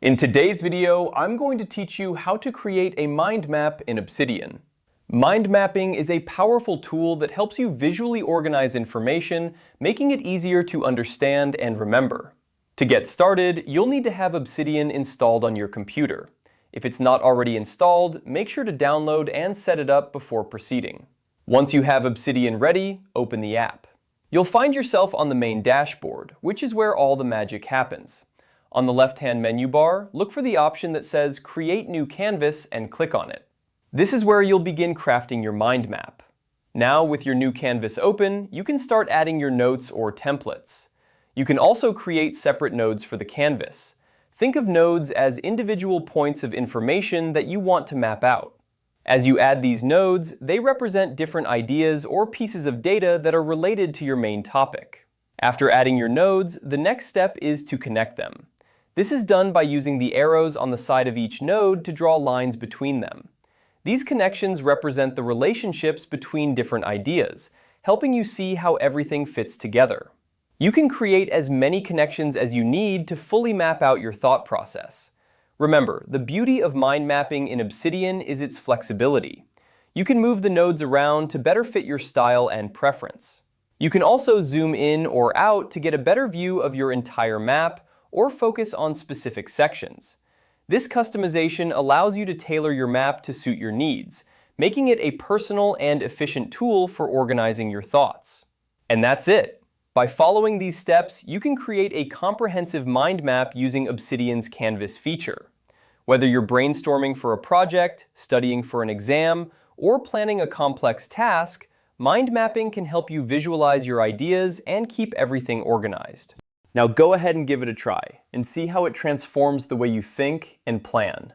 In today's video, I'm going to teach you how to create a mind map in Obsidian. Mind mapping is a powerful tool that helps you visually organize information, making it easier to understand and remember. To get started, you'll need to have Obsidian installed on your computer. If it's not already installed, make sure to download and set it up before proceeding. Once you have Obsidian ready, open the app. You'll find yourself on the main dashboard, which is where all the magic happens. On the left-hand menu bar, look for the option that says Create New Canvas and click on it. This is where you'll begin crafting your mind map. Now, with your new canvas open, you can start adding your notes or templates. You can also create separate nodes for the canvas. Think of nodes as individual points of information that you want to map out. As you add these nodes, they represent different ideas or pieces of data that are related to your main topic. After adding your nodes, the next step is to connect them. This is done by using the arrows on the side of each node to draw lines between them. These connections represent the relationships between different ideas, helping you see how everything fits together. You can create as many connections as you need to fully map out your thought process. Remember, the beauty of mind mapping in Obsidian is its flexibility. You can move the nodes around to better fit your style and preference. You can also zoom in or out to get a better view of your entire map or focus on specific sections. This customization allows you to tailor your map to suit your needs, making it a personal and efficient tool for organizing your thoughts. And that's it. By following these steps, you can create a comprehensive mind map using Obsidian's Canvas feature. Whether you're brainstorming for a project, studying for an exam, or planning a complex task, mind mapping can help you visualize your ideas and keep everything organized. Now go ahead and give it a try, and see how it transforms the way you think and plan.